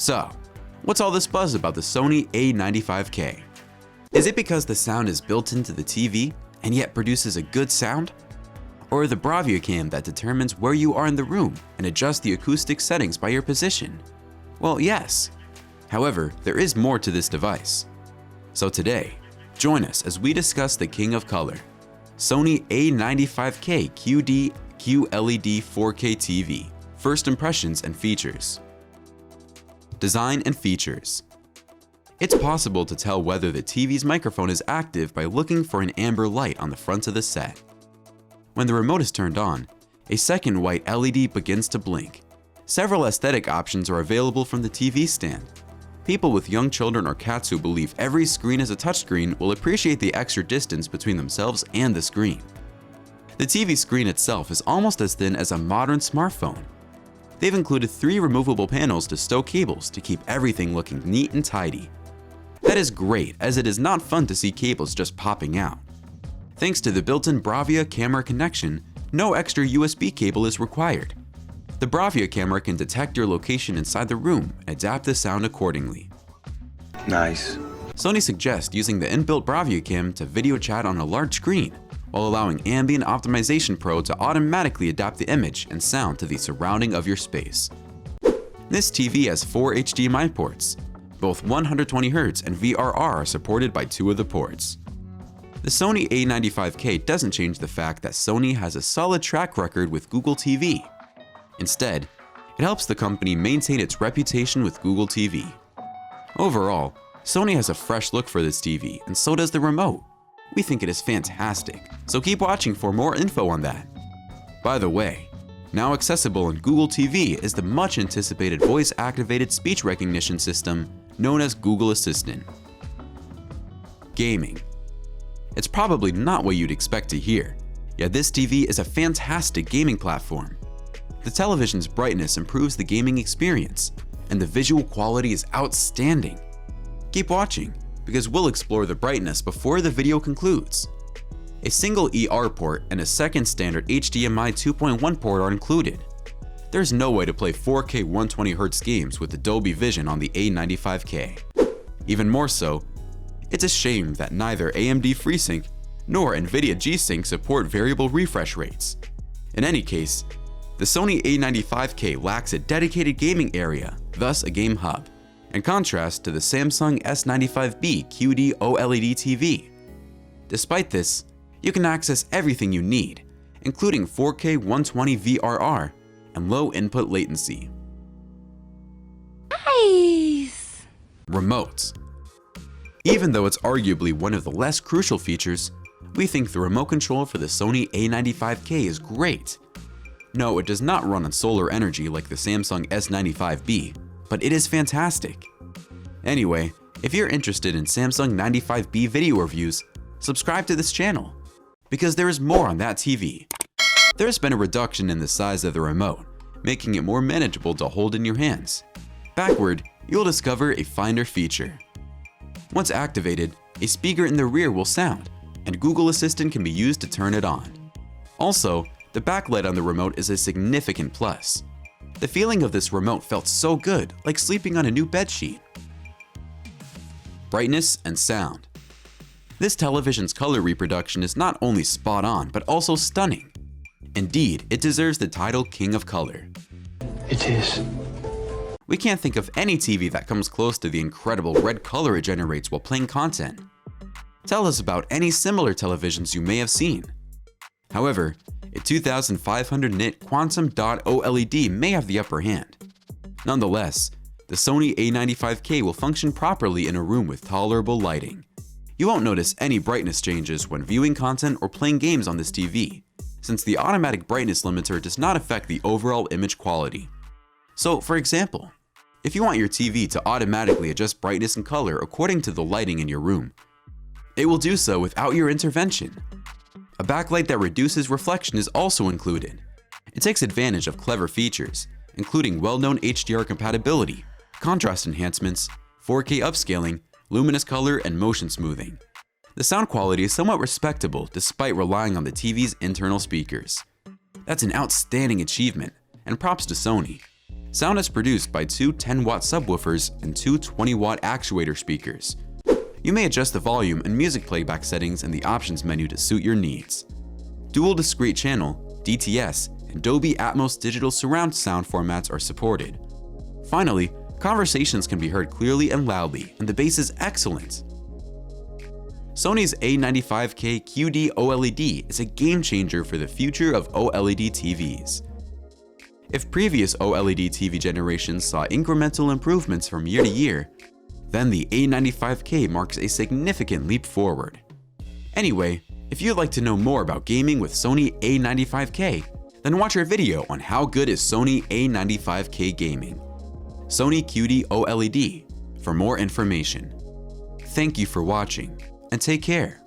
So, what's all this buzz about the Sony A95k? Is it because the sound is built into the TV and yet produces a good sound? Or the Bravia cam that determines where you are in the room and adjusts the acoustic settings by your position? Well, yes. However, there is more to this device. So today, join us as we discuss the king of color, Sony A95k QD-QLED 4K TV, first impressions and features. Design and features. It's possible to tell whether the TV's microphone is active by looking for an amber light on the front of the set. When the remote is turned on, a second white LED begins to blink. Several aesthetic options are available from the TV stand. People with young children or cats who believe every screen is a touchscreen will appreciate the extra distance between themselves and the screen. The TV screen itself is almost as thin as a modern smartphone. They've included 3 removable panels to stow cables to keep everything looking neat and tidy. That is great, as it is not fun to see cables just popping out. Thanks to the built-in Bravia camera connection, no extra USB cable is required. The Bravia camera can detect your location inside the room and adapt the sound accordingly. Nice. Sony suggests using the inbuilt Bravia cam to video chat on a large screen, while allowing Ambient Optimization Pro to automatically adapt the image and sound to the surrounding of your space. This TV has 4 HDMI ports. Both 120Hz and VRR are supported by 2 of the ports. The Sony A95k doesn't change the fact that Sony has a solid track record with Google TV. Instead, it helps the company maintain its reputation with Google TV. Overall, Sony has a fresh look for this TV, and so does the remote. We think it is fantastic, so keep watching for more info on that. By the way, now accessible in Google TV is the much anticipated voice-activated speech recognition system known as Google Assistant. Gaming. It's probably not what you'd expect to hear, yet this TV is a fantastic gaming platform. The television's brightness improves the gaming experience, and the visual quality is outstanding. Keep watching, because we'll explore the brightness before the video concludes. A single ER port and a second standard HDMI 2.1 port are included. There's no way to play 4K 120Hz games with Dolby Vision on the A95k. Even more so, it's a shame that neither AMD FreeSync nor NVIDIA G-Sync support variable refresh rates. In any case, the Sony A95k lacks a dedicated gaming area, thus a game hub, in contrast to the Samsung S95B QD OLED TV. Despite this, you can access everything you need, including 4K 120 VRR and low input latency. Nice! Remotes. Even though it's arguably one of the less crucial features, we think the remote control for the Sony A95k is great. No, it does not run on solar energy like the Samsung S95B, but it is fantastic. Anyway, if you're interested in Samsung 95B video reviews, subscribe to this channel, because there is more on that TV. There's been a reduction in the size of the remote, making it more manageable to hold in your hands. Backward, you'll discover a finder feature. Once activated, a speaker in the rear will sound, and Google Assistant can be used to turn it on. Also, the backlight on the remote is a significant plus. The feeling of this remote felt so good, like sleeping on a new bedsheet. Brightness and sound. This television's color reproduction is not only spot on, but also stunning. Indeed, it deserves the title King of Color. It is. We can't think of any TV that comes close to the incredible red color it generates while playing content. Tell us about any similar televisions you may have seen. However, a 2500 nit quantum dot OLED may have the upper hand. Nonetheless, the Sony A95k will function properly in a room with tolerable lighting. You won't notice any brightness changes when viewing content or playing games on this TV, since the automatic brightness limiter does not affect the overall image quality. So, for example, if you want your TV to automatically adjust brightness and color according to the lighting in your room, it will do so without your intervention. A backlight that reduces reflection is also included. It takes advantage of clever features, including well-known HDR compatibility, contrast enhancements, 4K upscaling, luminous color, and motion smoothing. The sound quality is somewhat respectable despite relying on the TV's internal speakers. That's an outstanding achievement, and props to Sony. Sound is produced by two 10-watt subwoofers and two 20-watt actuator speakers. You may adjust the volume and music playback settings in the options menu to suit your needs. Dual discrete channel, DTS, and Dolby Atmos digital surround sound formats are supported. Finally, conversations can be heard clearly and loudly, and the bass is excellent. Sony's A95k QD OLED is a game changer for the future of OLED TVs. If previous OLED TV generations saw incremental improvements from year to year, then the A95k marks a significant leap forward. Anyway, if you'd like to know more about gaming with Sony A95k, then watch our video on how good is Sony A95k gaming. Sony QD OLED for more information. Thank you for watching, and take care.